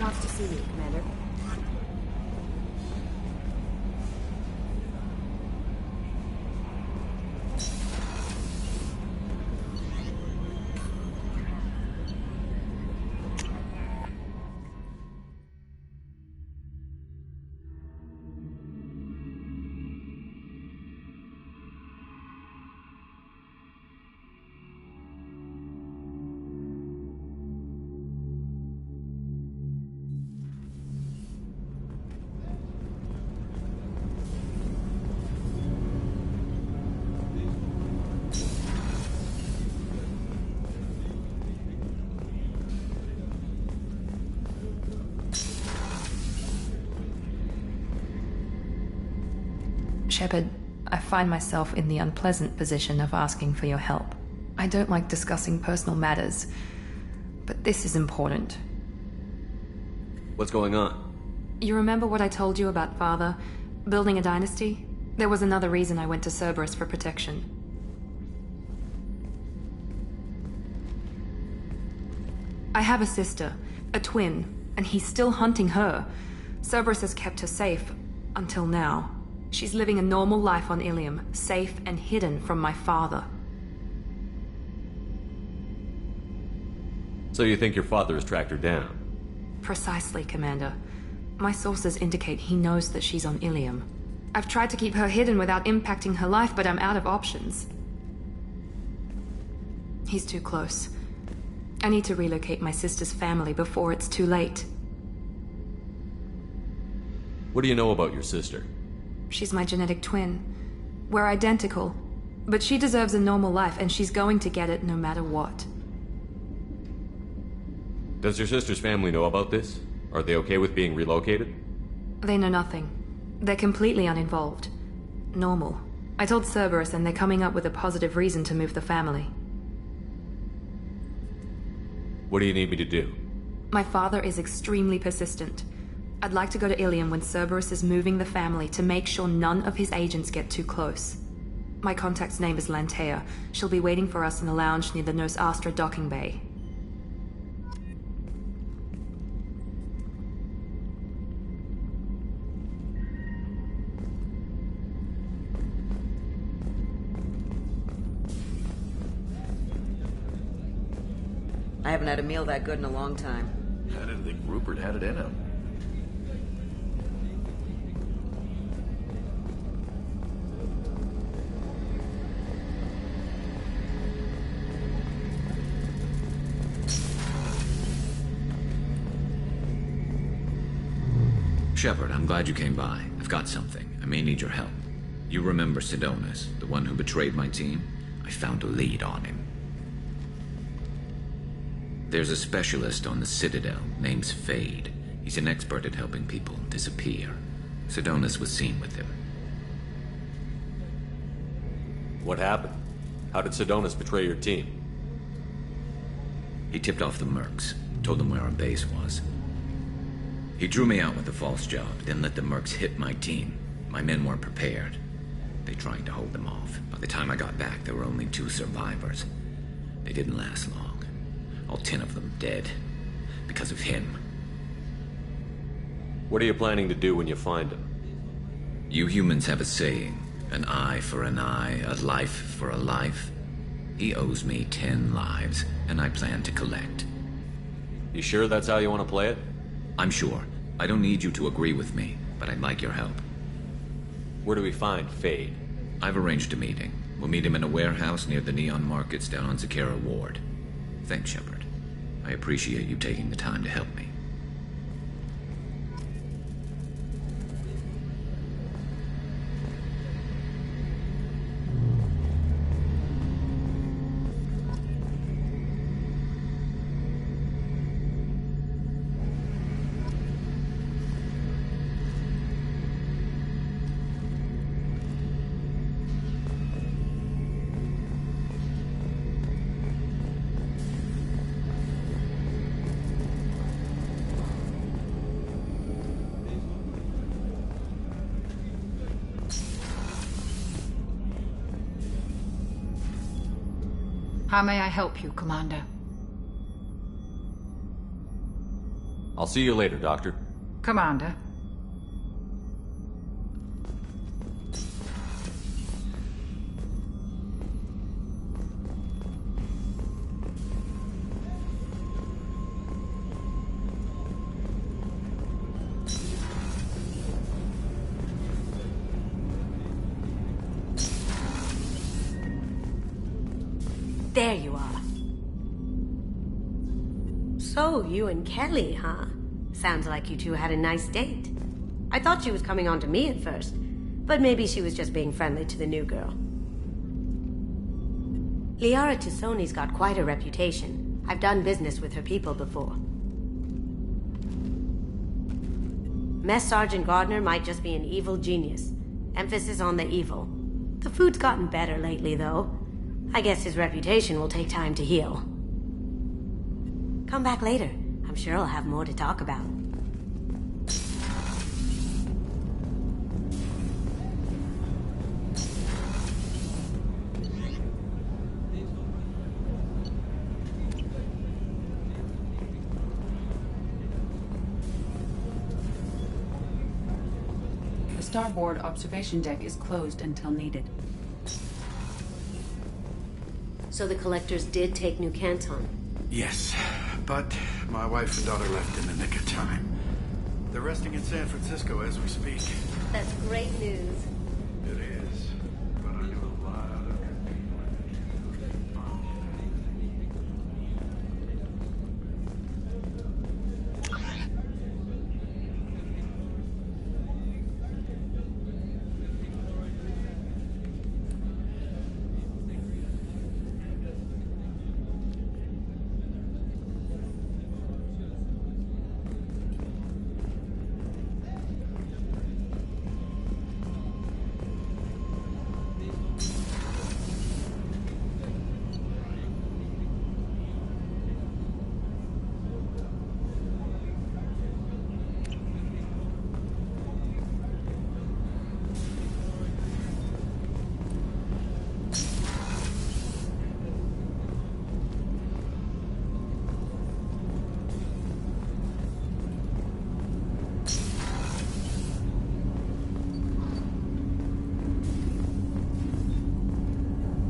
wants to see you, Commander. Shepard, I find myself in the unpleasant position of asking for your help. I don't like discussing personal matters, but this is important. What's going on? You remember what I told you about Father? Building a dynasty? There was another reason I went to Cerberus for protection. I have a sister, a twin, and he's still hunting her. Cerberus has kept her safe, until now. She's living a normal life on Ilium, safe and hidden from my father. So you think your father has tracked her down? Precisely, Commander. My sources indicate he knows that she's on Ilium. I've tried to keep her hidden without impacting her life, but I'm out of options. He's too close. I need to relocate my sister's family before it's too late. What do you know about your sister? She's my genetic twin. We're identical, but she deserves a normal life, and she's going to get it no matter what. Does your sister's family know about this? Are they okay with being relocated? They know nothing. They're completely uninvolved. Normal. I told Cerberus, and they're coming up with a positive reason to move the family. What do you need me to do? My father is extremely persistent. I'd like to go to Ilium when Cerberus is moving the family to make sure none of his agents get too close. My contact's name is Lantea. She'll be waiting for us in the lounge near the Nos Astra docking bay. I haven't had a meal that good in a long time. I didn't think Rupert had it in him. Shepard, I'm glad you came by. I've got something. I may need your help. You remember Sidonus, the one who betrayed my team? I found a lead on him. There's a specialist on the Citadel, name's Fade. He's an expert at helping people disappear. Sidonus was seen with him. What happened? How did Sidonus betray your team? He tipped off the mercs, told them where our base was. He drew me out with a false job, then let the mercs hit my team. My men weren't prepared. They tried to hold them off. By the time I got back, there were only 2 survivors. They didn't last long. All 10 of them dead. Because of him. What are you planning to do when you find him? You humans have a saying. An eye for an eye, a life for a life. He owes me 10 lives, and I plan to collect. You sure that's how you want to play it? I'm sure. I don't need you to agree with me, but I'd like your help. Where do we find Fade? I've arranged a meeting. We'll meet him in a warehouse near the Neon Markets down on Zakera Ward. Thanks, Shepard. I appreciate you taking the time to help me. How may I help you, Commander? I'll see you later, Doctor. Commander. There you are. So, you and Kelly, huh? Sounds like you two had a nice date. I thought she was coming on to me at first, but maybe she was just being friendly to the new girl. Liara Tassoni's got quite a reputation. I've done business with her people before. Mess Sergeant Gardner might just be an evil genius. Emphasis on the evil. The food's gotten better lately, though. I guess his reputation will take time to heal. Come back later. I'm sure I'll have more to talk about. The starboard observation deck is closed until needed. So the collectors did take New Canton? Yes, but my wife and daughter left in the nick of time. They're resting in San Francisco as we speak. That's great news. It is, but I knew a lot of people.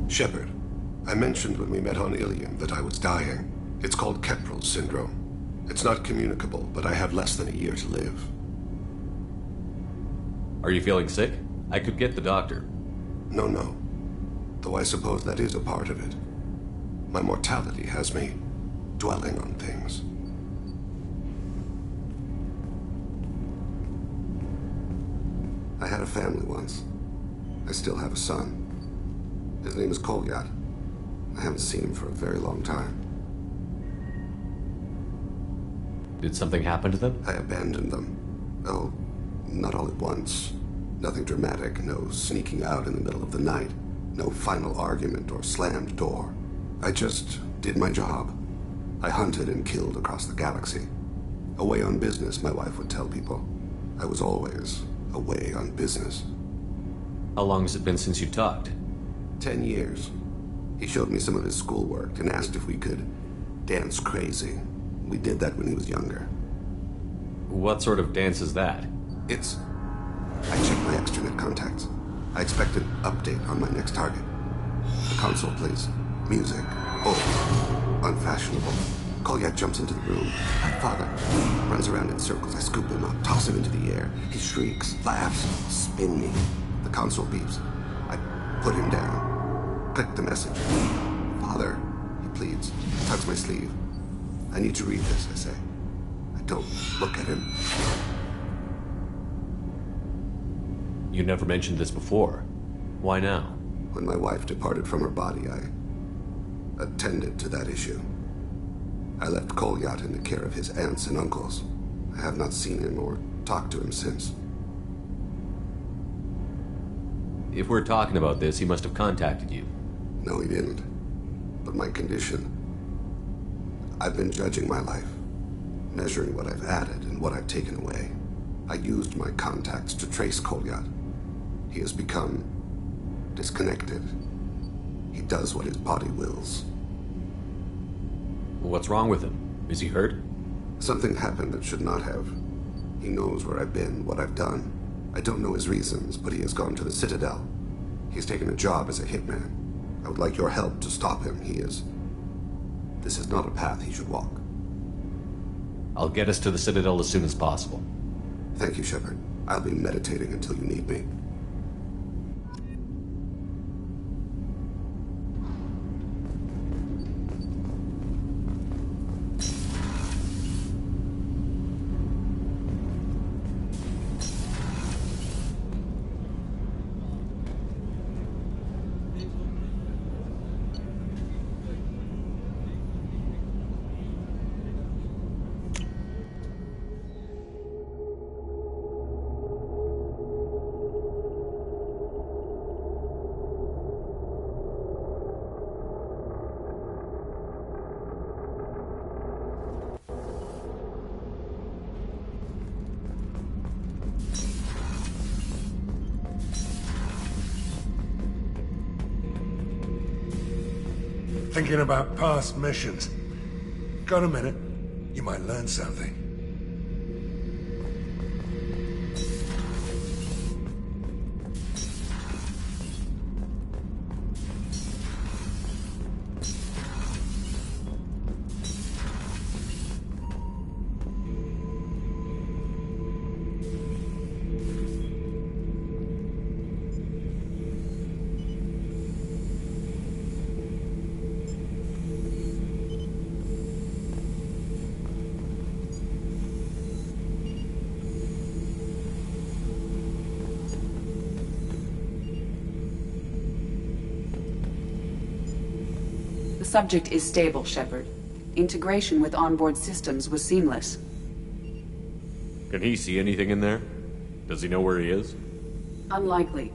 Shepard, I mentioned when we met on Ilium that I was dying. It's called Keprel syndrome. It's not communicable, but I have less than a year to live. Are you feeling sick? I could get the doctor. No. Though I suppose that is a part of it. My mortality has me dwelling on things. I had a family once. I still have a son. His name is Kolyat. I haven't seen him for a very long time. Did something happen to them? I abandoned them. Oh, not all at once. Nothing dramatic, no sneaking out in the middle of the night, no final argument or slammed door. I just did my job. I hunted and killed across the galaxy. Away on business, my wife would tell people. I was always away on business. How long has it been since you talked? 10 years. He showed me some of his schoolwork and asked if we could dance crazy. We did that when he was younger. What sort of dance is that? It's... I checked my extranet contacts. I expect an update on my next target. The console plays music. Old. Unfashionable. Kolyat jumps into the room. My father runs around in circles. I scoop him up, toss him into the air. He shrieks, laughs, spin me. The console beeps. I put him down. Click the message. Father, he pleads, tugs my sleeve. I need to read this, I say. I don't look at him. You never mentioned this before. Why now? When my wife departed from her body, I attended to that issue. I left Kolyat in the care of his aunts and uncles. I have not seen him or talked to him since. If we're talking about this, he must have contacted you. No, he didn't. But my condition... I've been judging my life, measuring what I've added and what I've taken away. I used my contacts to trace Kolyat. He has become disconnected. He does what his body wills. What's wrong with him? Is he hurt? Something happened that should not have. He knows where I've been, what I've done. I don't know his reasons, but he has gone to the Citadel. He's taken a job as a hitman. I would like your help to stop him. This is not a path he should walk. I'll get us to the Citadel as soon as possible. Thank you, Shepard. I'll be meditating until you need me. Thinking about past missions. Got a minute? You might learn something. The subject is stable, Shepard. Integration with onboard systems was seamless. Can he see anything in there? Does he know where he is? Unlikely.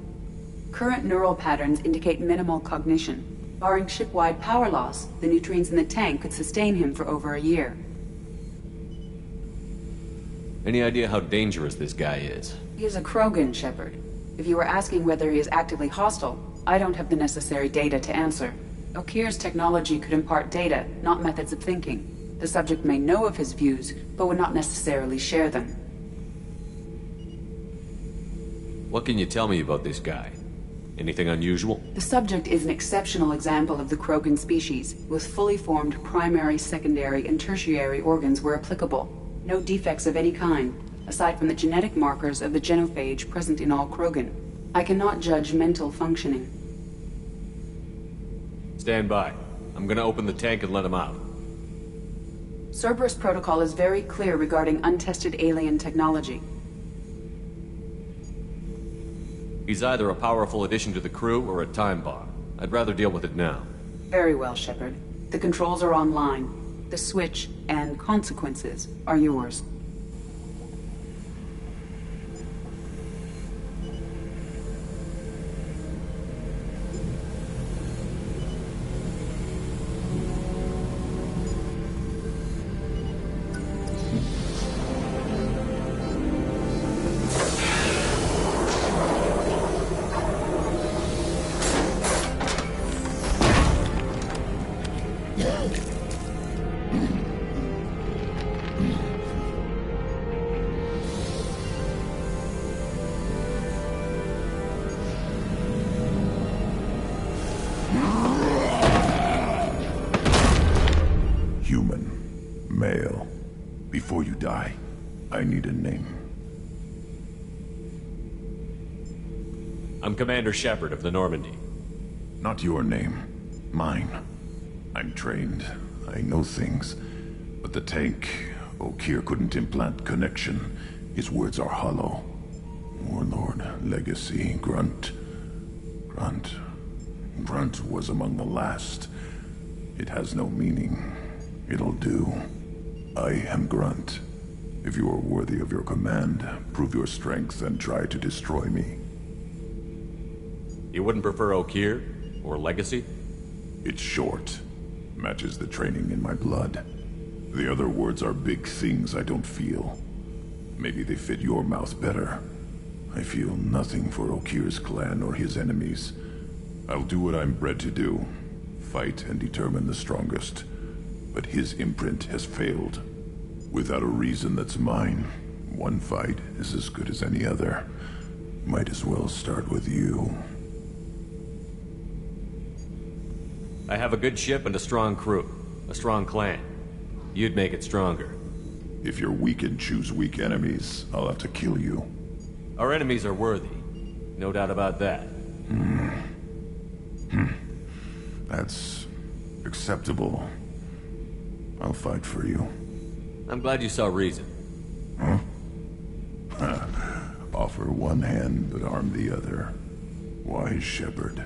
Current neural patterns indicate minimal cognition. Barring ship-wide power loss, the nutrients in the tank could sustain him for over a year. Any idea how dangerous this guy is? He is a Krogan, Shepard. If you were asking whether he is actively hostile, I don't have the necessary data to answer. Okeer's technology could impart data, not methods of thinking. The subject may know of his views, but would not necessarily share them. What can you tell me about this guy? Anything unusual? The subject is an exceptional example of the Krogan species, with fully formed primary, secondary, and tertiary organs where applicable. No defects of any kind, aside from the genetic markers of the genophage present in all Krogan. I cannot judge mental functioning. Stand by. I'm gonna open the tank and let him out. Cerberus protocol is very clear regarding untested alien technology. He's either a powerful addition to the crew or a time bomb. I'd rather deal with it now. Very well, Shepard. The controls are online. The switch and consequences are yours. Human. Male. Before you die, I need a name. I'm Commander Shepard of the Normandy. Not your name. Mine. I'm trained. I know things. But the tank, Okeer couldn't implant connection. His words are hollow. Warlord, Legacy, Grunt. Grunt was among the last. It has no meaning. It'll do. I am Grunt. If you are worthy of your command, prove your strength and try to destroy me. You wouldn't prefer Okeer? Or Legacy? It's short. Matches the training in my blood. The other words are big things I don't feel. Maybe they fit your mouth better. I feel nothing for Okeer's clan or his enemies. I'll do what I'm bred to do. Fight and determine the strongest. But his imprint has failed. Without a reason that's mine. One fight is as good as any other. Might as well start with you. I have a good ship and a strong crew. A strong clan. You'd make it stronger. If you're weak and choose weak enemies, I'll have to kill you. Our enemies are worthy. No doubt about that. That's acceptable. I'll fight for you. I'm glad you saw reason. Offer one hand, but arm the other. Wise shepherd.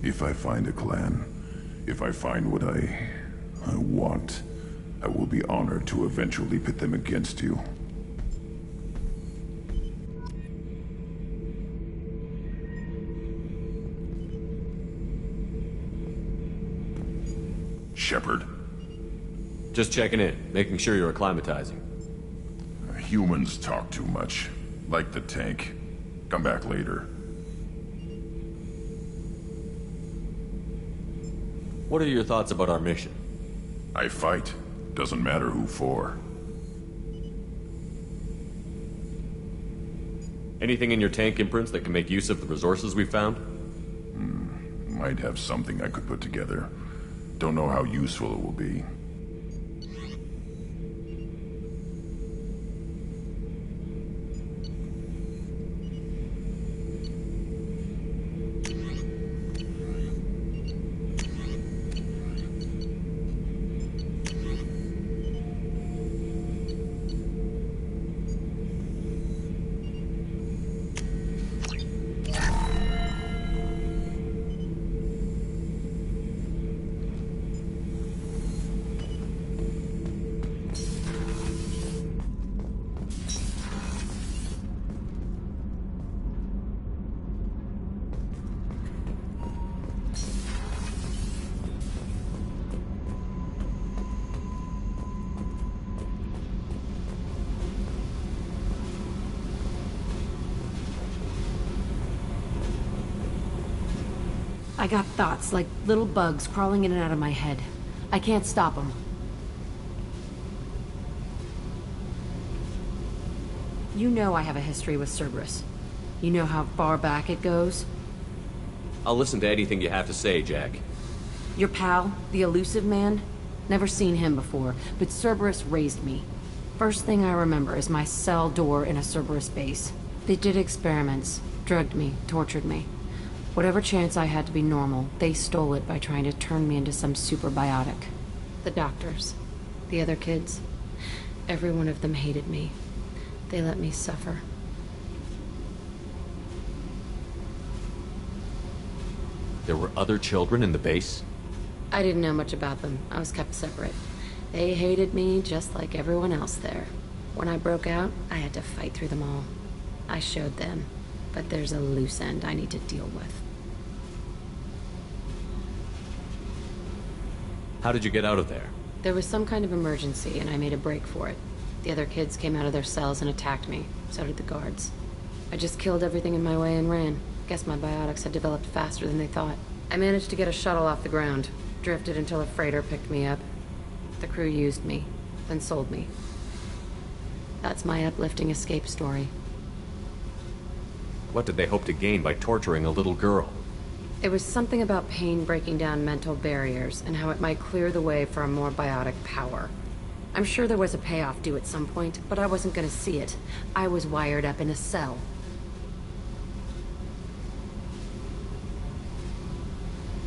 If I find a clan, if I find what I want, I will be honored to eventually pit them against you. Shepherd. Just checking in, making sure you're acclimatizing. Humans talk too much. Like the tank. Come back later. What are your thoughts about our mission? I fight. Doesn't matter who for. Anything in your tank imprints that can make use of the resources we found? Might have something I could put together. Don't know how useful it will be. I got thoughts like little bugs crawling in and out of my head. I can't stop them. You know I have a history with Cerberus. You know how far back it goes? I'll listen to anything you have to say, Jack. Your pal, the elusive man? Never seen him before, but Cerberus raised me. First thing I remember is my cell door in a Cerberus base. They did experiments, drugged me, tortured me. Whatever chance I had to be normal, they stole it by trying to turn me into some superbiotic. The doctors, the other kids, every one of them hated me. They let me suffer. There were other children in the base? I didn't know much about them. I was kept separate. They hated me just like everyone else there. When I broke out, I had to fight through them all. I showed them, but there's a loose end I need to deal with. How did you get out of there? There was some kind of emergency, and I made a break for it. The other kids came out of their cells and attacked me. So did the guards. I just killed everything in my way and ran. Guess my biotics had developed faster than they thought. I managed to get a shuttle off the ground. Drifted until a freighter picked me up. The crew used me, then sold me. That's my uplifting escape story. What did they hope to gain by torturing a little girl? It was something about pain breaking down mental barriers, and how it might clear the way for a more biotic power. I'm sure there was a payoff due at some point, but I wasn't gonna see it. I was wired up in a cell.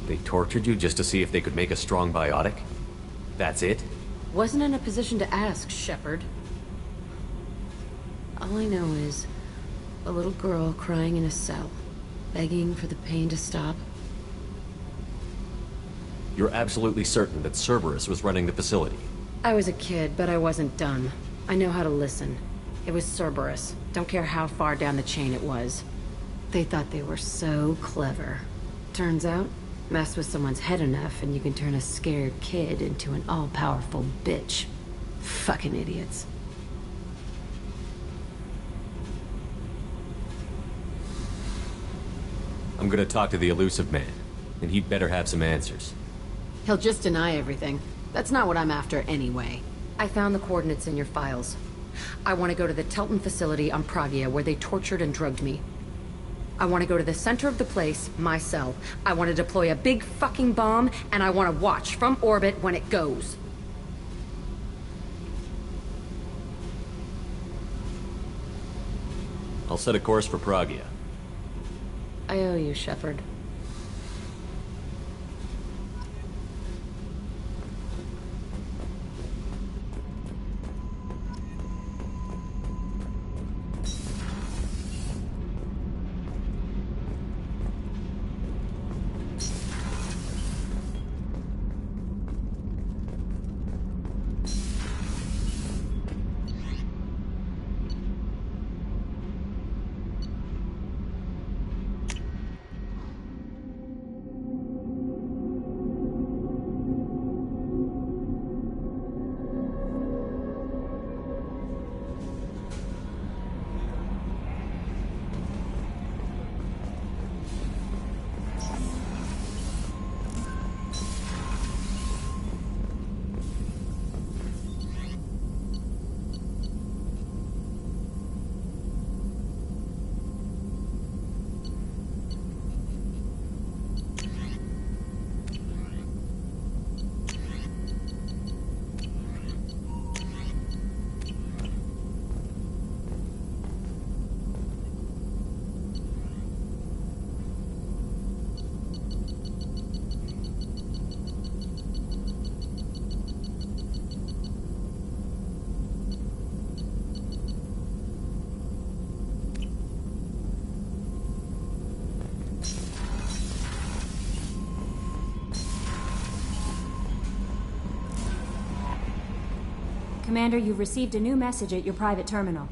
They tortured you just to see if they could make a strong biotic? That's it? Wasn't in a position to ask, Shepard. All I know is a little girl crying in a cell, begging for the pain to stop. You're absolutely certain that Cerberus was running the facility? I was a kid, but I wasn't dumb. I know how to listen. It was Cerberus. Don't care how far down the chain it was. They thought they were so clever. Turns out, mess with someone's head enough and you can turn a scared kid into an all-powerful bitch. Fucking idiots. I'm gonna talk to the elusive man, and he'd better have some answers. He'll just deny everything. That's not what I'm after anyway. I found the coordinates in your files. I want to go to the Telton facility on Pragia where they tortured and drugged me. I want to go to the center of the place, my cell. I want to deploy a big fucking bomb, and I want to watch from orbit when it goes. I'll set a course for Pragia. I owe you, Shepard. Commander, you've received a new message at your private terminal.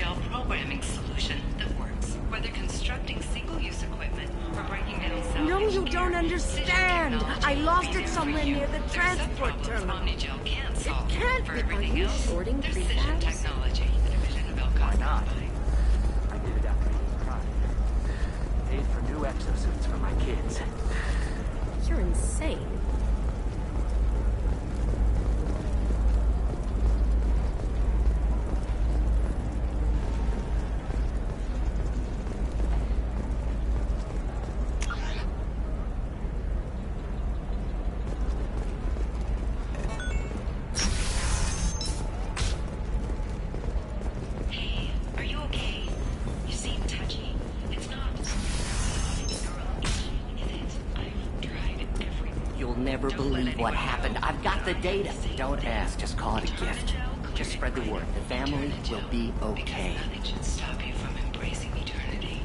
gel programming solution that works, whether constructing single-use equipment or breaking down salvage No, you gear. don't understand. I lost it somewhere near the transport terminal. Omnigel can't solve. It can't For be. everything Are you else, shorting there's prefabs? Cision Technology, the division of Why not? Elcott. I did it after he cried. Paid for new exosuits for my kids. You're insane. Hey, are you okay? You seem touchy. It's not neural issue, is it? I've tried everything. You'll never believe what happened. I've got the data. Don't ask, just call it a gift. Just spread the word. The family will be okay. Nothing should stop you from embracing eternity.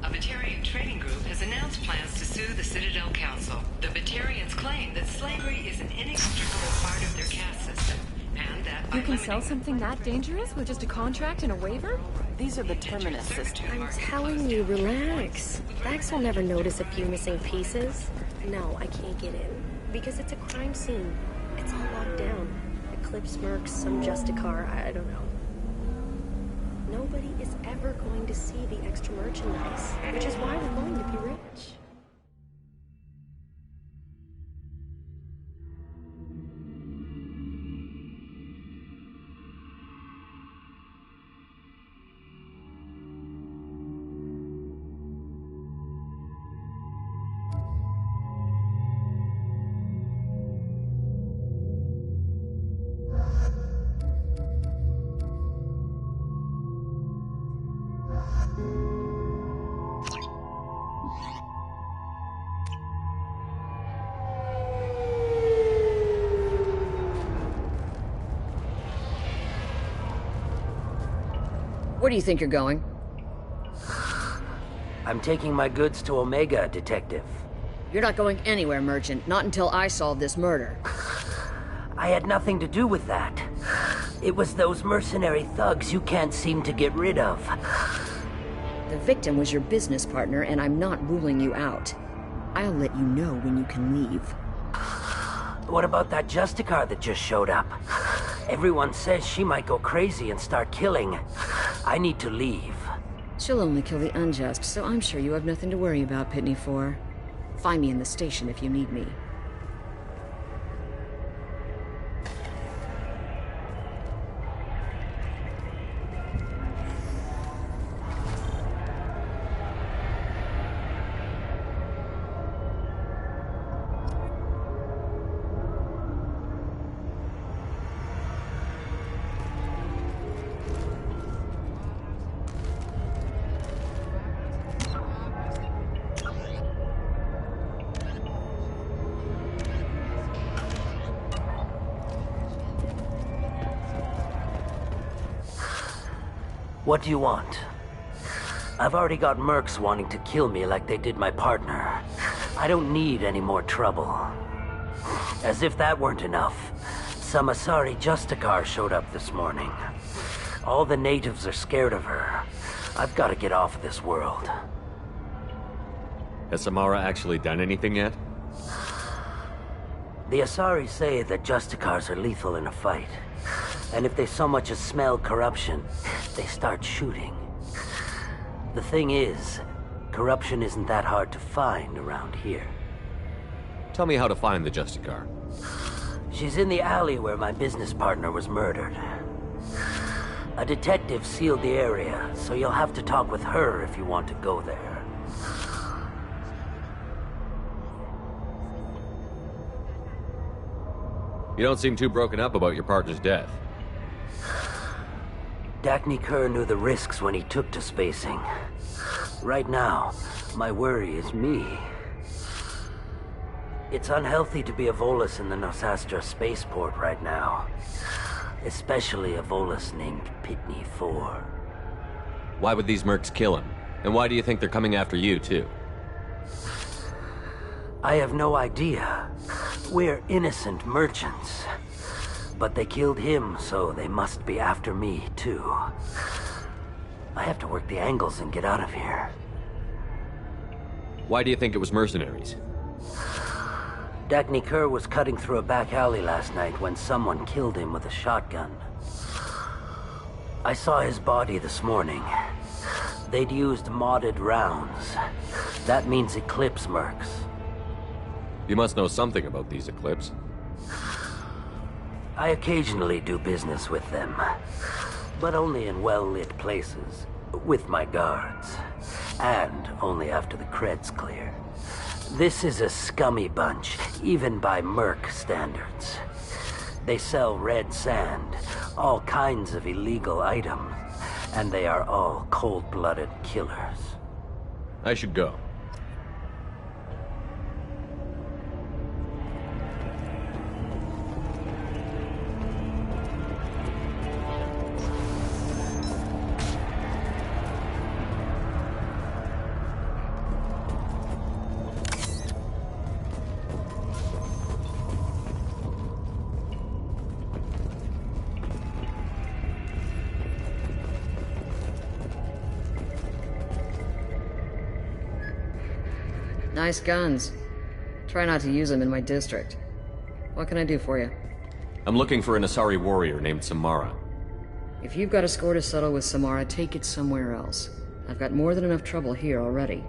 A Batarian training group has announced plans to sue the Citadel Council. The Batarians claim that slavery is an inextricable part of their caste system, and that by You can limiting sell something that dangerous with just a contract and a waiver? These are the Terminus systems. I'm telling you, relax. Vax will never notice a few missing pieces. No, I can't get in. Because it's a crime scene. It's all locked down. Eclipse mercs, some Justicar, I don't know. Nobody is ever going to see the extra merchandise, which is why we're going to be rich. Where do you think you're going? I'm taking my goods to Omega, Detective. You're not going anywhere, Merchant. Not until I solve this murder. I had nothing to do with that. It was those mercenary thugs you can't seem to get rid of. The victim was your business partner, and I'm not ruling you out. I'll let you know when you can leave. What about that Justicar that just showed up? Everyone says she might go crazy and start killing. I need to leave. She'll only kill the unjust, so I'm sure you have nothing to worry about, Pitney 4. Find me in the station if you need me. What do you want? I've already got mercs wanting to kill me like they did my partner. I don't need any more trouble. As if that weren't enough, some Asari Justicar showed up this morning. All the natives are scared of her. I've got to get off of this world. Has Samara actually done anything yet? The Asari say that Justicars are lethal in a fight. And if they so much as smell corruption, they start shooting. The thing is, corruption isn't that hard to find around here. Tell me how to find the Justicar. She's in the alley where my business partner was murdered. A detective sealed the area, so you'll have to talk with her if you want to go there. You don't seem too broken up about your partner's death. Dacne Kerr knew the risks when he took to spacing. Right now, my worry is me. It's unhealthy to be a Volus in the Nosastra spaceport right now. Especially a Volus named Pitney 4. Why would these mercs kill him? And why do you think they're coming after you, too? I have no idea. We're innocent merchants. But they killed him, so they must be after me, too. I have to work the angles and get out of here. Why do you think it was mercenaries? Dagny Kerr was cutting through a back alley last night when someone killed him with a shotgun. I saw his body this morning. They'd used modded rounds. That means Eclipse mercs. You must know something about these Eclipse. I occasionally do business with them, but only in well-lit places, with my guards, and only after the cred's clear. This is a scummy bunch, even by merc standards. They sell red sand, all kinds of illegal items, and they are all cold-blooded killers. I should go. Nice guns. Try not to use them in my district. What can I do for you? I'm looking for an Asari warrior named Samara. If you've got a score to settle with Samara, take it somewhere else. I've got more than enough trouble here already.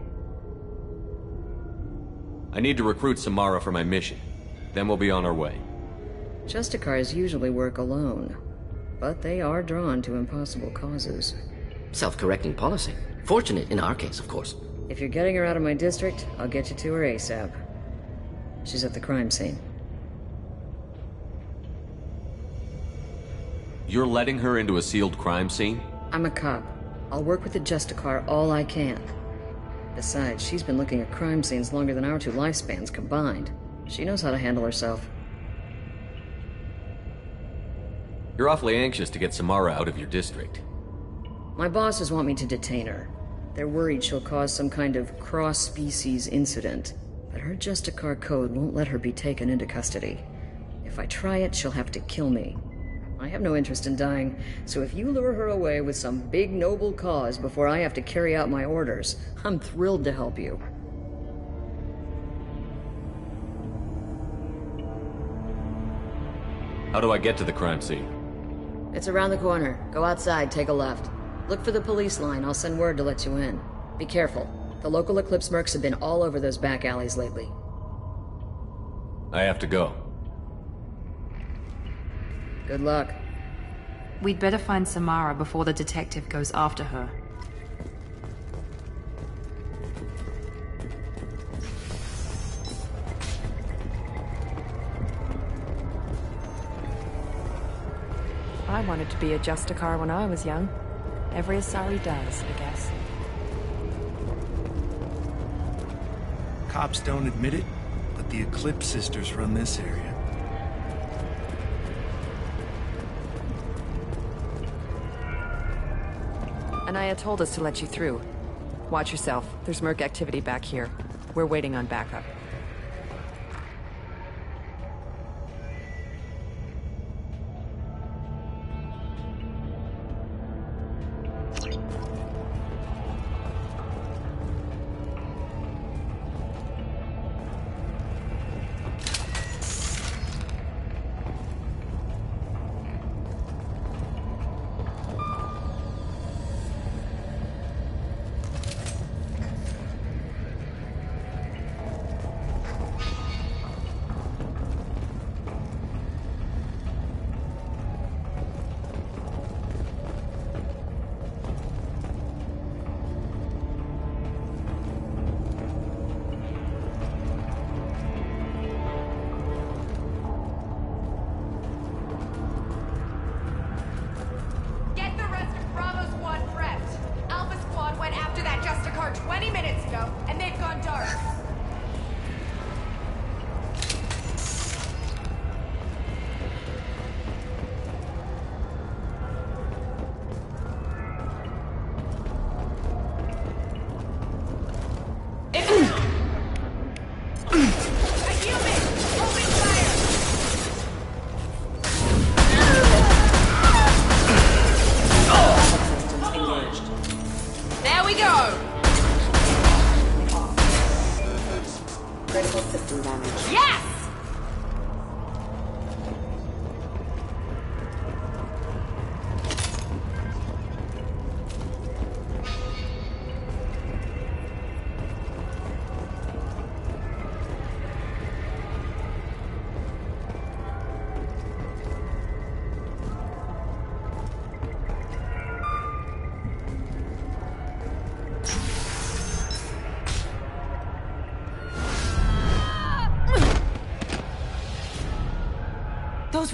I need to recruit Samara for my mission. Then we'll be on our way. Justicars usually work alone, but they are drawn to impossible causes. Self-correcting policy. Fortunate in our case, of course. If you're getting her out of my district, I'll get you to her ASAP. She's at the crime scene. You're letting her into a sealed crime scene? I'm a cop. I'll work with the Justicar all I can. Besides, she's been looking at crime scenes longer than our two lifespans combined. She knows how to handle herself. You're awfully anxious to get Samara out of your district. My bosses want me to detain her. They're worried she'll cause some kind of cross-species incident, but her Justicar code won't let her be taken into custody. If I try it, she'll have to kill me. I have no interest in dying, so if you lure her away with some big noble cause before I have to carry out my orders, I'm thrilled to help you. How do I get to the crime scene? It's around the corner. Go outside, take a left. Look for the police line. I'll send word to let you in. Be careful. The local Eclipse mercs have been all over those back alleys lately. I have to go. Good luck. We'd better find Samara before the detective goes after her. I wanted to be a Justicar when I was young. Every Asari does, I guess. Cops don't admit it, but the Eclipse sisters run this area. Anaya told us to let you through. Watch yourself. There's merc activity back here. We're waiting on backup.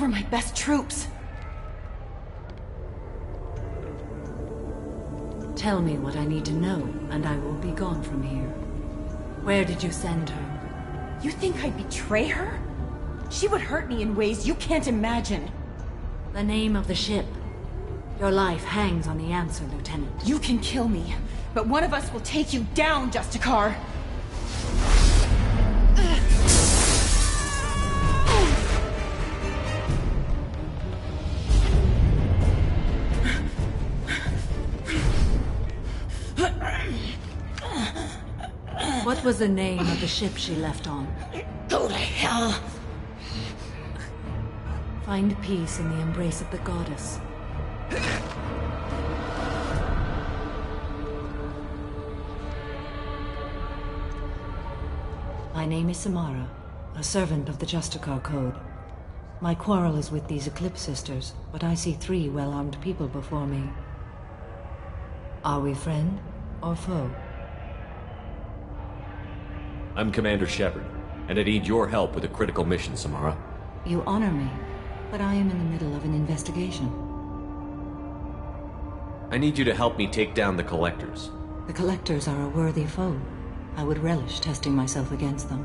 were my best troops. Tell me what I need to know, and I will be gone from here. Where did you send her? You think I'd betray her? She would hurt me in ways you can't imagine. The name of the ship. Your life hangs on the answer, Lieutenant. You can kill me, but one of us will take you down, Justicar. What was the name of the ship she left on? Go to hell. Find peace in the embrace of the goddess. My name is Samara, a servant of the Justicar Code. My quarrel is with these Eclipse Sisters, but I see 3 well-armed people before me. Are we friend or foe? I'm Commander Shepard, and I need your help with a critical mission, Samara. You honor me, but I am in the middle of an investigation. I need you to help me take down the Collectors. The Collectors are a worthy foe. I would relish testing myself against them,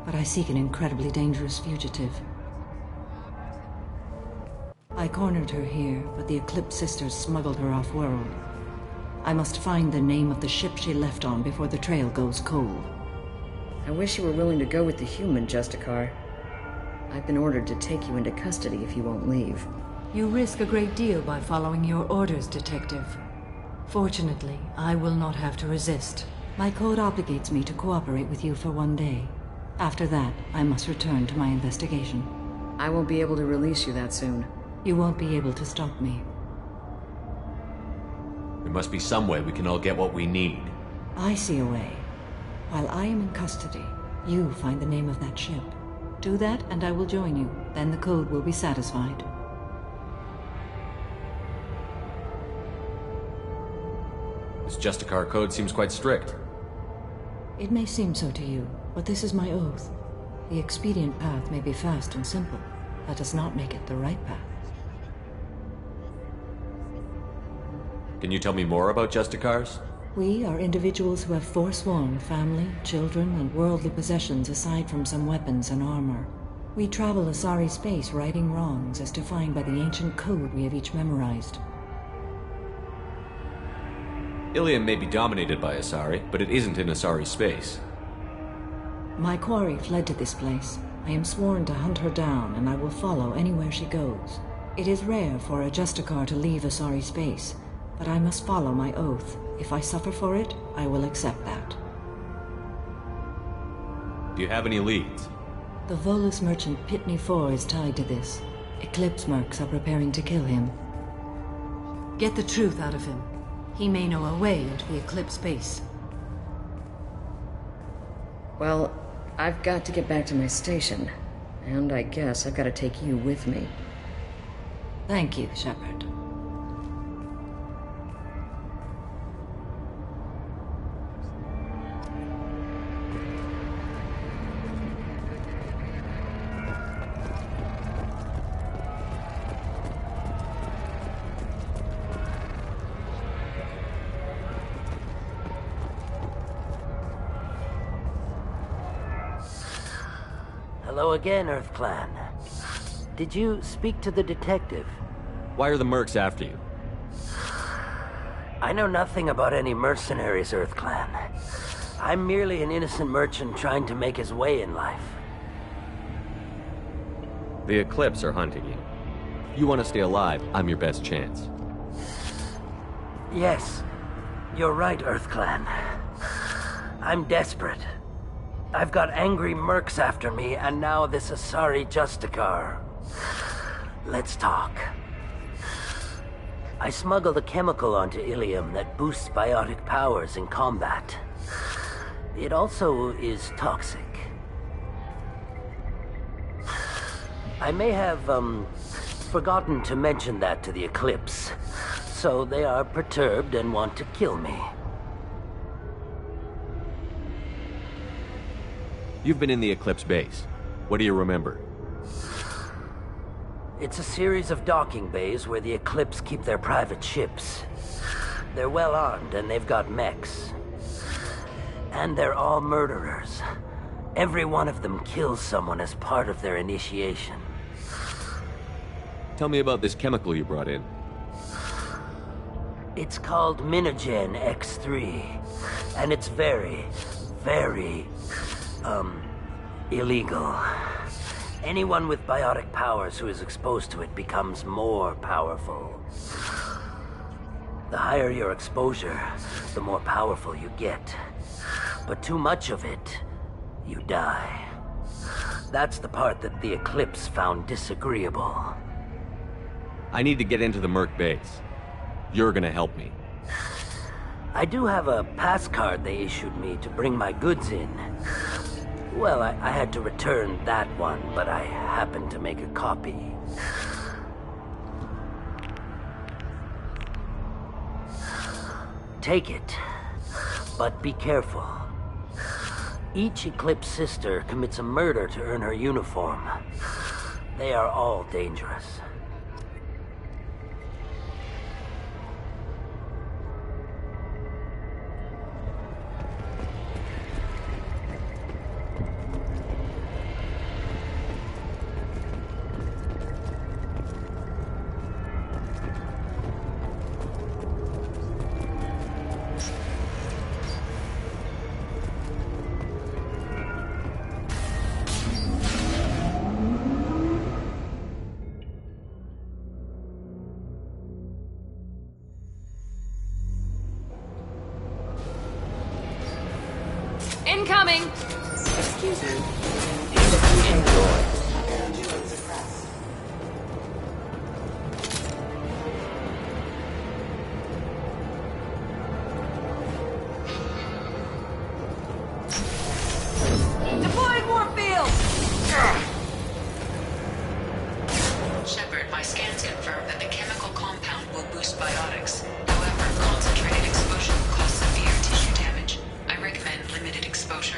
but I seek an incredibly dangerous fugitive. I cornered her here, but the Eclipse Sisters smuggled her off-world. I must find the name of the ship she left on before the trail goes cold. I wish you were willing to go with the human, Justicar. I've been ordered to take you into custody if you won't leave. You risk a great deal by following your orders, Detective. Fortunately, I will not have to resist. My code obligates me to cooperate with you for 1 day. After that, I must return to my investigation. I won't be able to release you that soon. You won't be able to stop me. There must be some way we can all get what we need. I see a way. While I am in custody, you find the name of that ship. Do that, and I will join you. Then the code will be satisfied. This Justicar code seems quite strict. It may seem so to you, but this is my oath. The expedient path may be fast and simple. That does not make it the right path. Can you tell me more about Justicars? We are individuals who have forsworn family, children, and worldly possessions aside from some weapons and armor. We travel Asari space righting wrongs as defined by the ancient code we have each memorized. Ilium may be dominated by Asari, but it isn't in Asari space. My quarry fled to this place. I am sworn to hunt her down, and I will follow anywhere she goes. It is rare for a Justicar to leave Asari space, but I must follow my oath. If I suffer for it, I will accept that. Do you have any leads? The Volus merchant Pitney 4 is tied to this. Eclipse mercs are preparing to kill him. Get the truth out of him. He may know a way into the Eclipse base. Well, I've got to get back to my station. And I guess I've got to take you with me. Thank you, Shepard. Hello again, Earth Clan. Did you speak to the detective? Why are the mercs after you? I know nothing about any mercenaries, Earth Clan. I'm merely an innocent merchant trying to make his way in life. The Eclipse are hunting you. You want to stay alive, I'm your best chance. Yes, you're right, Earth Clan. I'm desperate. I've got angry mercs after me, and now this Asari Justicar. Let's talk. I smuggled a chemical onto Ilium that boosts biotic powers in combat. It also is toxic. I may have, forgotten to mention that to the Eclipse, so they are perturbed and want to kill me. You've been in the Eclipse base. What do you remember? It's a series of docking bays where the Eclipse keep their private ships. They're well armed and they've got mechs. And they're all murderers. Every one of them kills someone as part of their initiation. Tell me about this chemical you brought in. It's called Minogen X3. And it's very, very, illegal. Anyone with biotic powers who is exposed to it becomes more powerful. The higher your exposure, the more powerful you get. But too much of it, you die. That's the part that the Eclipse found disagreeable. I need to get into the Merc base. You're gonna help me. I do have a pass card they issued me to bring my goods in. Well, I had to return that one, but I happened to make a copy. Take it, but be careful. Each Eclipse sister commits a murder to earn her uniform. They are all dangerous. Incoming! Excuse me. Deploying Warfield! Shepard, my scans confirm that the chemical compound will boost biotics. However, concentrated exposure will cause severe tissue damage. I recommend limited exposure.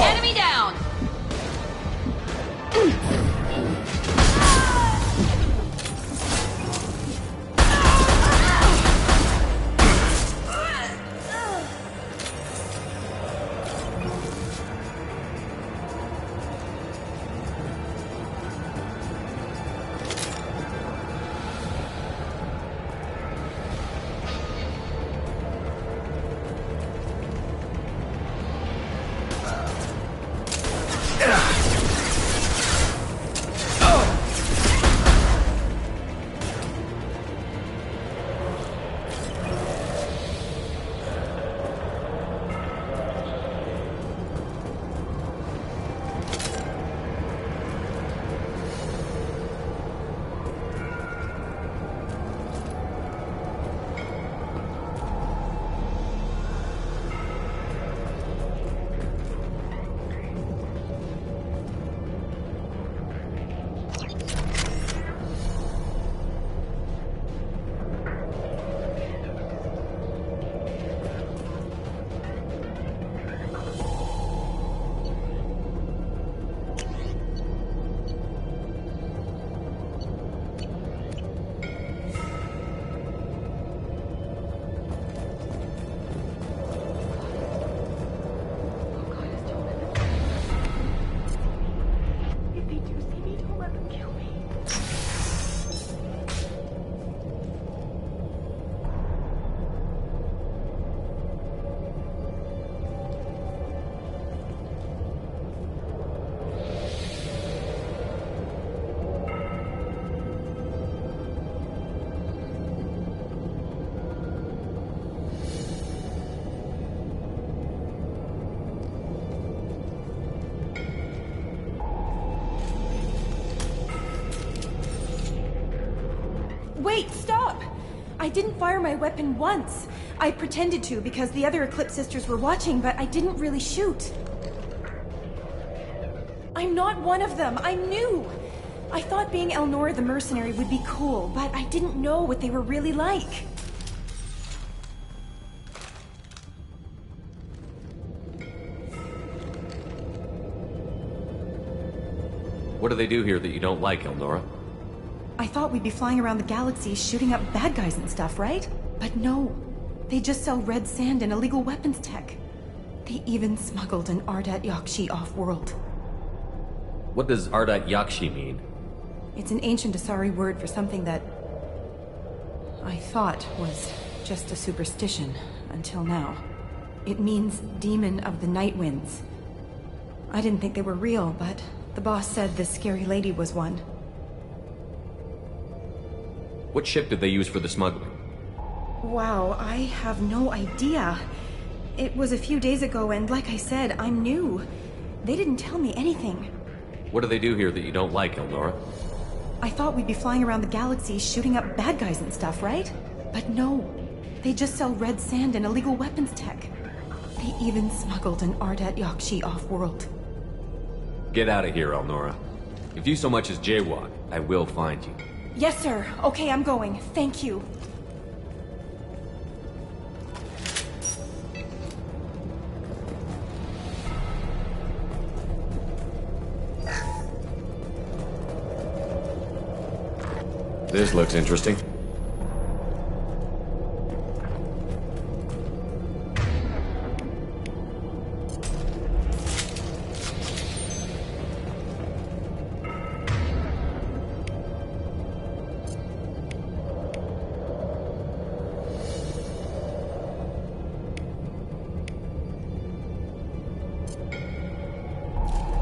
Enemy down! Wait, stop! I didn't fire my weapon once. I pretended to because the other Eclipse sisters were watching, but I didn't really shoot. I'm not one of them. I knew. I thought being Elnora the mercenary would be cool, but I didn't know what they were really like. What do they do here that you don't like, Elnora? I thought we'd be flying around the galaxy shooting up bad guys and stuff, right? But no. They just sell red sand and illegal weapons tech. They even smuggled an Ardat Yakshi off-world. What does Ardat Yakshi mean? It's an ancient Asari word for something that I thought was just a superstition until now. It means demon of the night winds. I didn't think they were real, but the boss said this scary lady was one. What ship did they use for the smuggling? Wow, I have no idea. It was a few days ago, and like I said, I'm new. They didn't tell me anything. What do they do here that you don't like, Elnora? I thought we'd be flying around the galaxy shooting up bad guys and stuff, right? But no. They just sell red sand and illegal weapons tech. They even smuggled an Ardat Yakshi off-world. Get out of here, Elnora. If you so much as jaywalk, I will find you. Yes, sir. Okay, I'm going. Thank you. This looks interesting.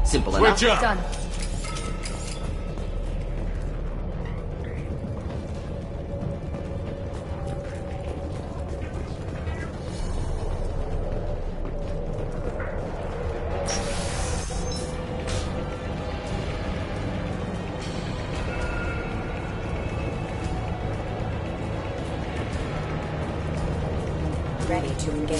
Simple enough. Switch up! Done. Ready to engage.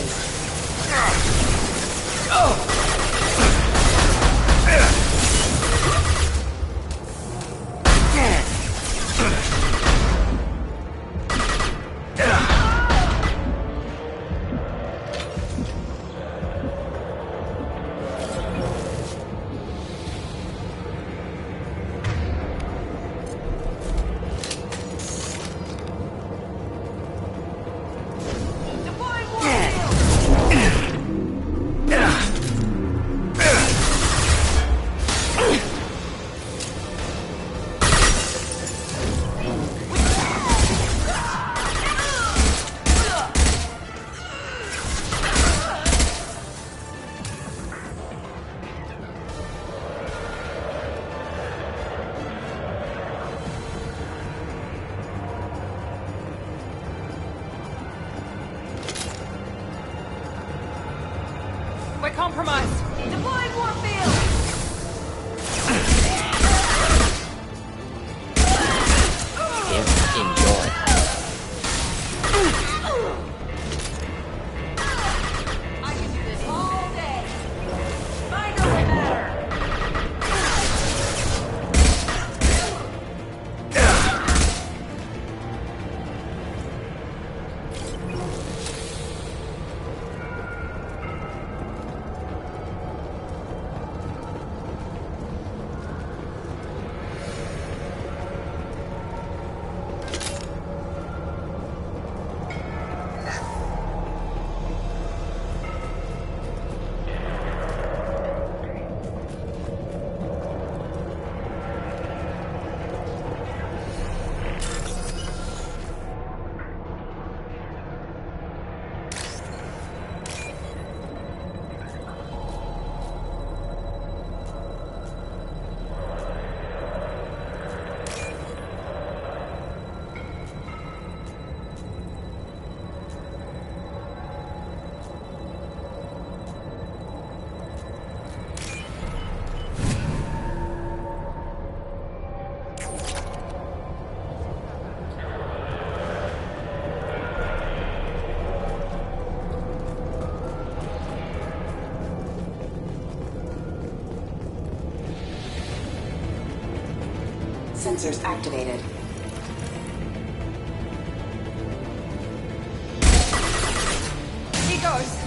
We're compromised. Deploying warfield! Enjoy. I can do this all day. Mine don't matter. sensors activated. He goes.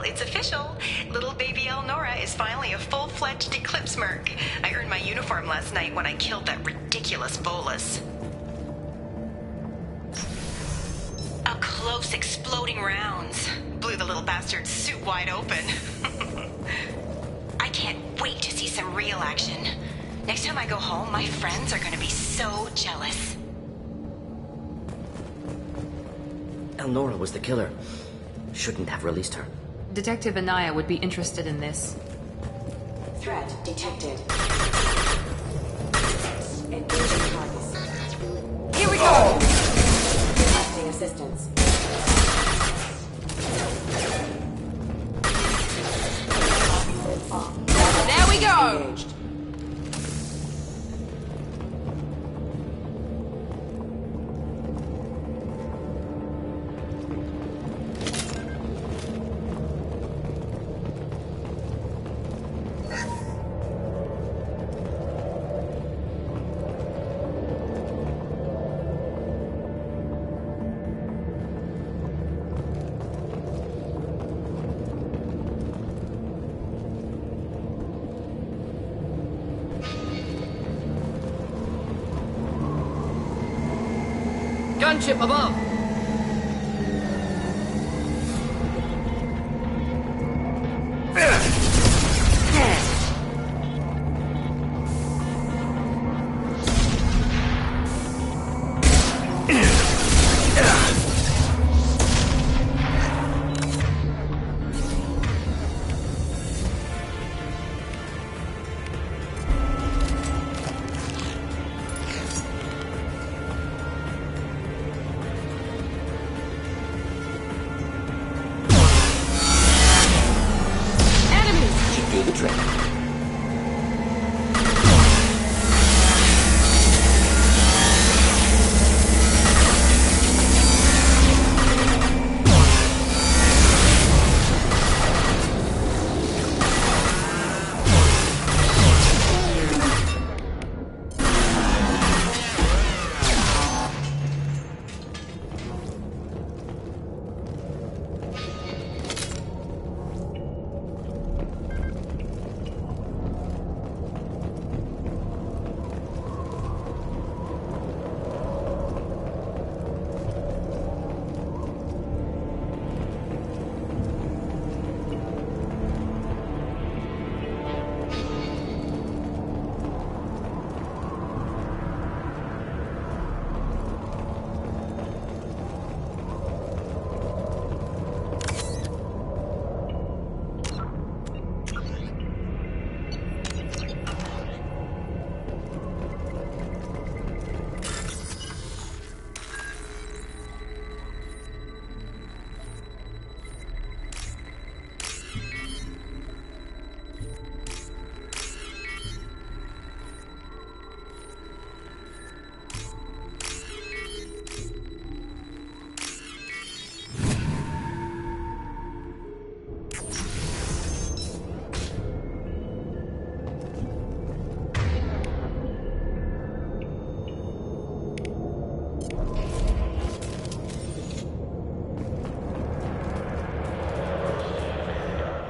It's official. Little baby Elnora is finally a full-fledged Eclipse Merc. I earned my uniform last night when I killed that ridiculous bolus. Up close, exploding rounds. Blew the little bastard's suit wide open. I can't wait to see some real action. Next time I go home, my friends are gonna be so jealous. Elnora was the killer. Shouldn't have released her. Detective Anaya would be interested in this. Threat detected. Engaging targets. Here we go! Requesting assistance. There we go! Engaged. Gunship above! Do the trick.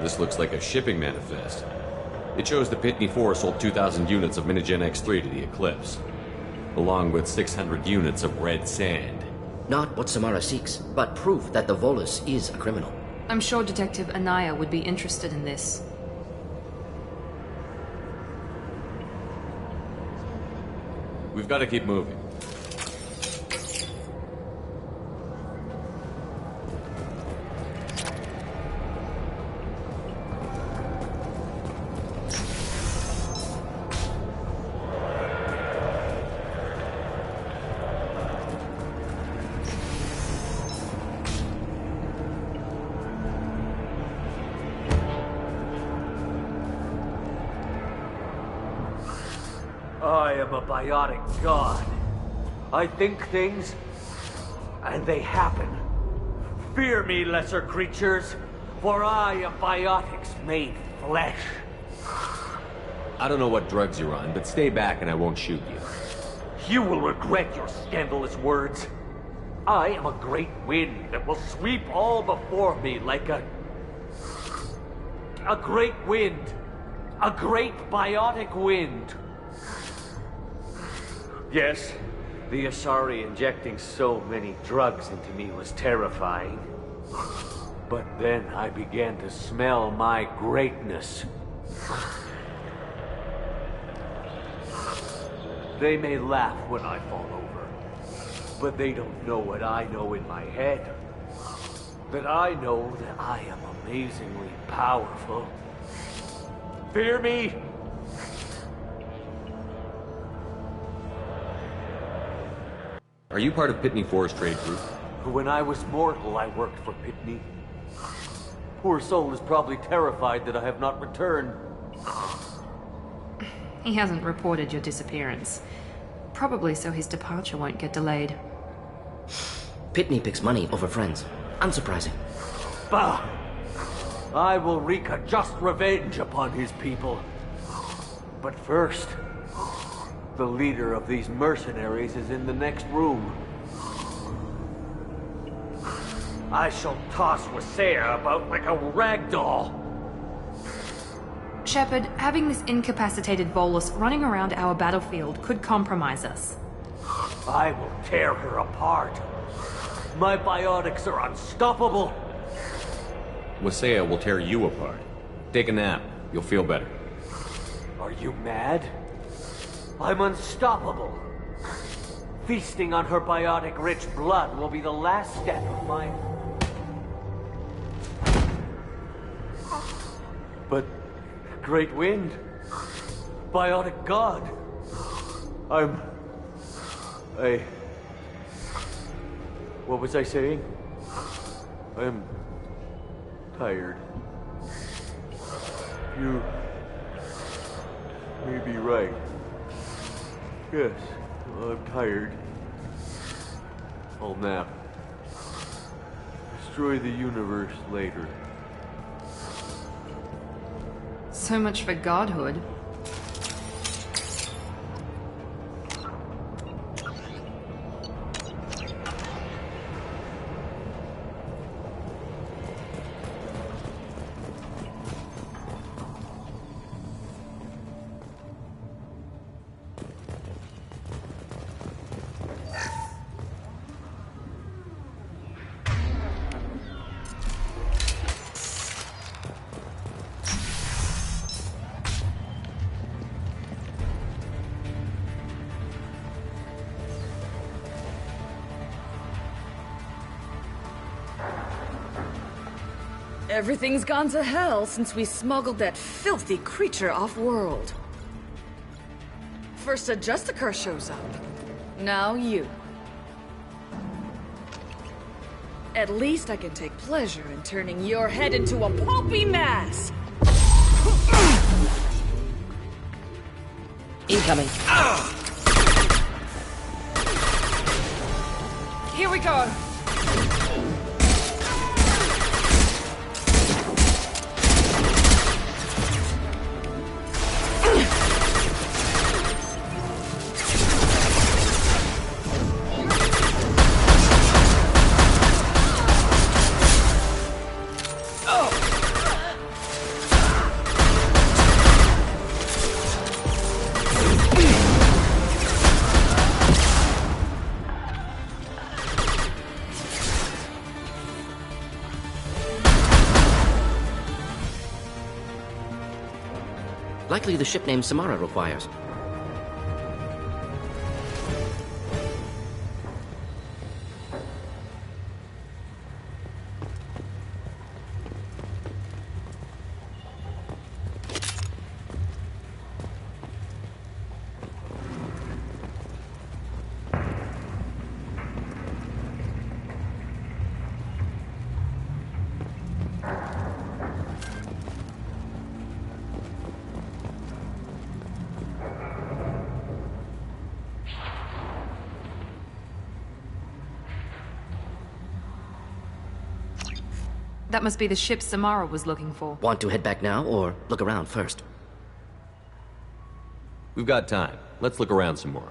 This looks like a shipping manifest. It shows the Pitney 4 sold 2,000 units of Minigen X3 to the Eclipse, along with 600 units of red sand. Not what Samara seeks, but proof that the Volus is a criminal. I'm sure Detective Anaya would be interested in this. We've got to keep moving. I am a biotic god. I think things, and they happen. Fear me, lesser creatures, for I am biotics made flesh. I don't know what drugs you're on, but stay back and I won't shoot you. You will regret your scandalous words. I am a great wind that will sweep all before me like a great wind. A great biotic wind. Yes, the Asari injecting so many drugs into me was terrifying. But then I began to smell my greatness. They may laugh when I fall over, but they don't know what I know in my head. that I know that I am amazingly powerful. Fear me? Are you part of Pitney 4's trade group? When I was mortal, I worked for Pitney. Poor soul is probably terrified that I have not returned. He hasn't reported your disappearance. Probably so his departure won't get delayed. Pitney picks money over friends. Unsurprising. Bah! I will wreak a just revenge upon his people. But first, the leader of these mercenaries is in the next room. I shall toss Wasea about like a rag doll. Shepard, having this incapacitated Volus running around our battlefield could compromise us. I will tear her apart. My biotics are unstoppable. Wasea will tear you apart. Take a nap. You'll feel better. Are you mad? I'm unstoppable. Feasting on her biotic-rich blood will be the last step of my... But... Great Wind... Biotic God... What was I saying? I'm... tired. You... may be right. Yes, I'm tired. I'll nap. Destroy the universe later. So much for godhood. Everything's gone to hell since we smuggled that filthy creature off-world. First a Justicar shows up. Now you. At least I can take pleasure in turning your head into a pulpy mass! Incoming. Here we go! Likely the ship name Samara requires. That must be the ship Samara was looking for. Want to head back now, or look around first? We've got time. Let's look around some more.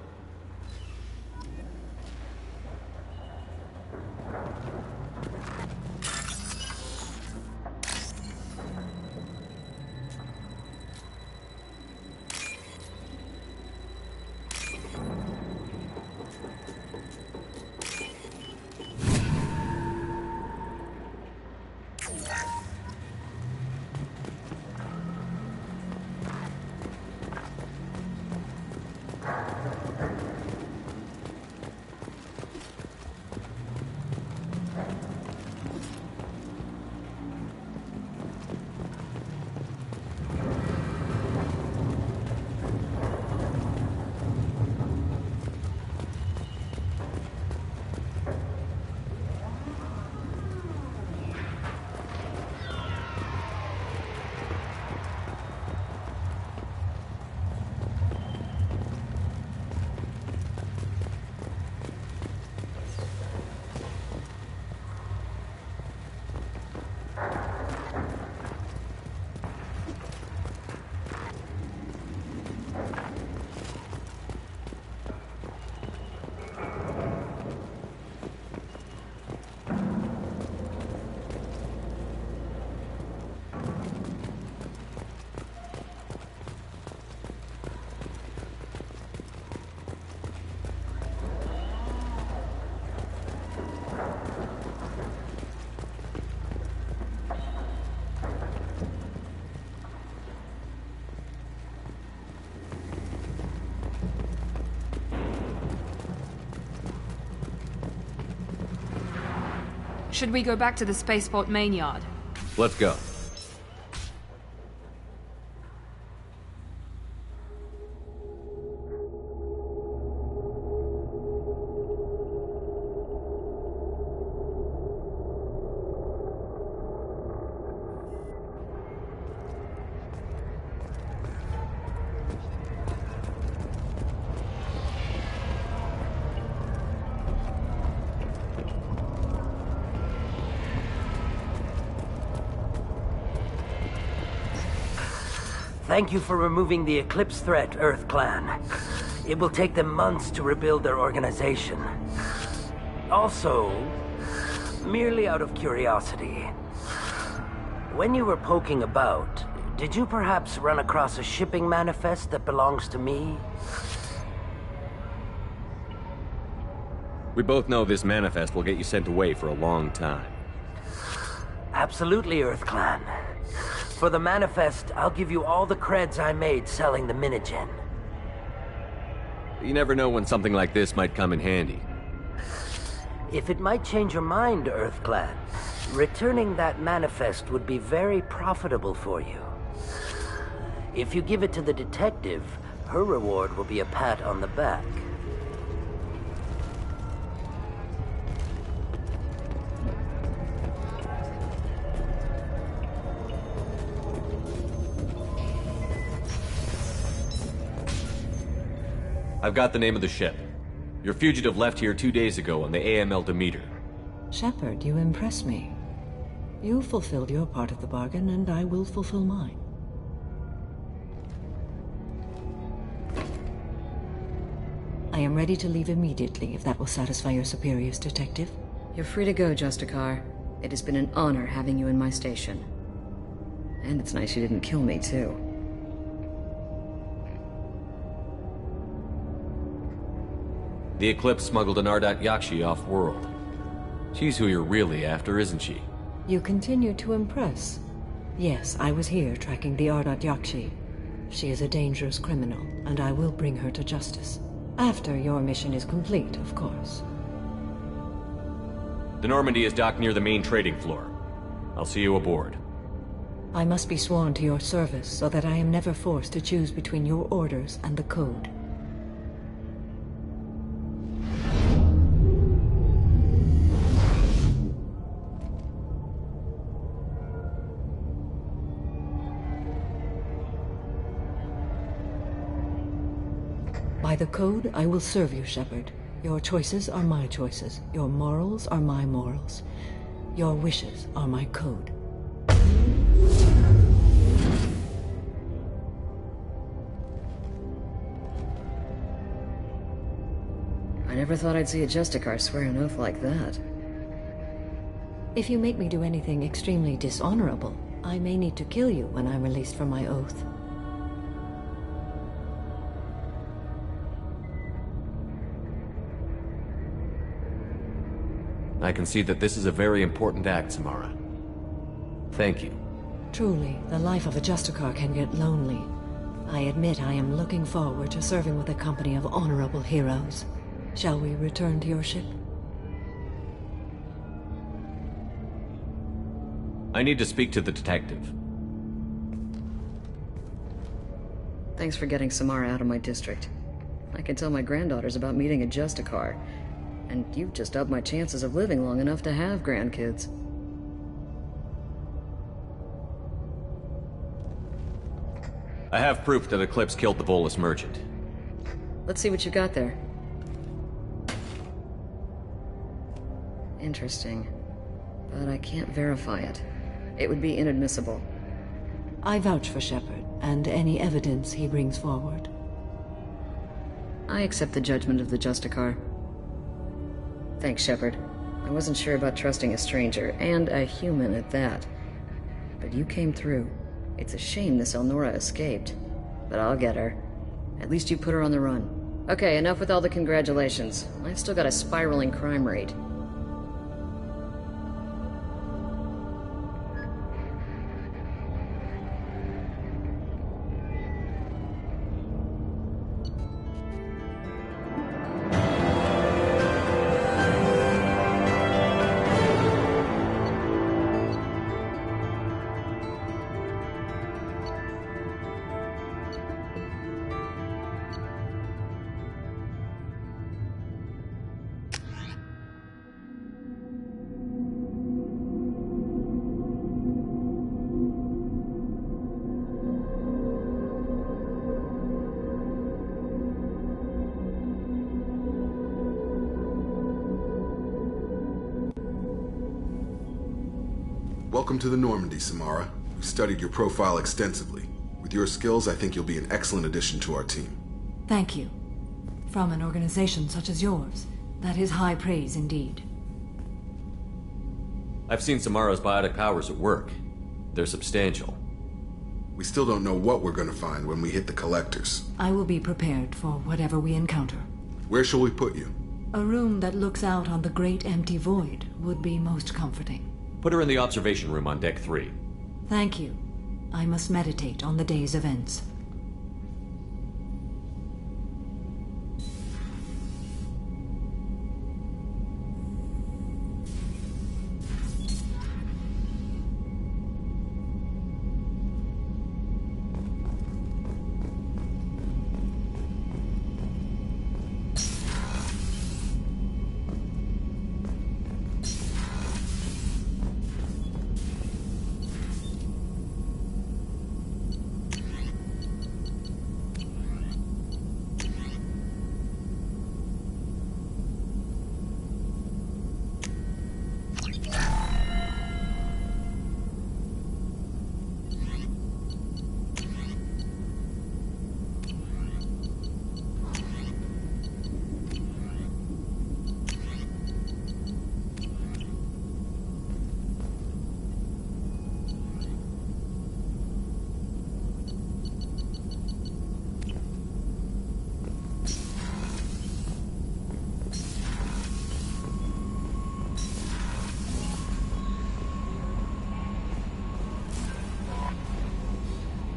Should we go back to the spaceport main yard? Let's go. Thank you for removing the Eclipse threat, Earth Clan. It will take them months to rebuild their organization. Also, merely out of curiosity, when you were poking about, did you perhaps run across a shipping manifest that belongs to me? We both know this manifest will get you sent away for a long time. Absolutely, Earth Clan. For the manifest, I'll give you all the creds I made selling the Minigen. You never know when something like this might come in handy. If it might change your mind, Earth Clan, returning that manifest would be very profitable for you. If you give it to the detective, her reward will be a pat on the back. I've got the name of the ship. Your fugitive left here 2 days ago on the AML Demeter. Shepard, you impress me. You fulfilled your part of the bargain, and I will fulfill mine. I am ready to leave immediately, if that will satisfy your superiors, Detective. You're free to go, Justicar. It has been an honor having you in my station. And it's nice you didn't kill me, too. The Eclipse smuggled an Ardat Yakshi off-world. She's who you're really after, isn't she? You continue to impress. Yes, I was here tracking the Ardat Yakshi. She is a dangerous criminal, and I will bring her to justice. After your mission is complete, of course. The Normandy is docked near the main trading floor. I'll see you aboard. I must be sworn to your service so that I am never forced to choose between your orders and the Code. By the Code, I will serve you, Shepard. Your choices are my choices. Your morals are my morals. Your wishes are my code. I never thought I'd see a Justicar swear an oath like that. If you make me do anything extremely dishonorable, I may need to kill you when I'm released from my oath. I can see that this is a very important act, Samara. Thank you. Truly, the life of a Justicar can get lonely. I admit I am looking forward to serving with a company of honorable heroes. Shall we return to your ship? I need to speak to the detective. Thanks for getting Samara out of my district. I can tell my granddaughters about meeting a Justicar. And you've just upped my chances of living long enough to have grandkids. I have proof that Eclipse killed the Volus merchant. Let's see what you got there. Interesting. But I can't verify it. It would be inadmissible. I vouch for Shepard, and any evidence he brings forward. I accept the judgment of the Justicar. Thanks, Shepard. I wasn't sure about trusting a stranger, and a human at that. But you came through. It's a shame this Elnora escaped. But I'll get her. At least you put her on the run. Okay, enough with all the congratulations. I've still got a spiraling crime rate. Welcome to the Normandy, Samara. We've studied your profile extensively. With your skills, I think you'll be an excellent addition to our team. Thank you. From an organization such as yours, that is high praise indeed. I've seen Samara's biotic powers at work. They're substantial. We still don't know what we're going to find when we hit the collectors. I will be prepared for whatever we encounter. Where shall we put you? A room that looks out on the great empty void would be most comforting. Put her in the observation room on deck 3. Thank you. I must meditate on the day's events.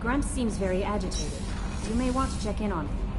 Grunt seems very agitated. You may want to check in on him.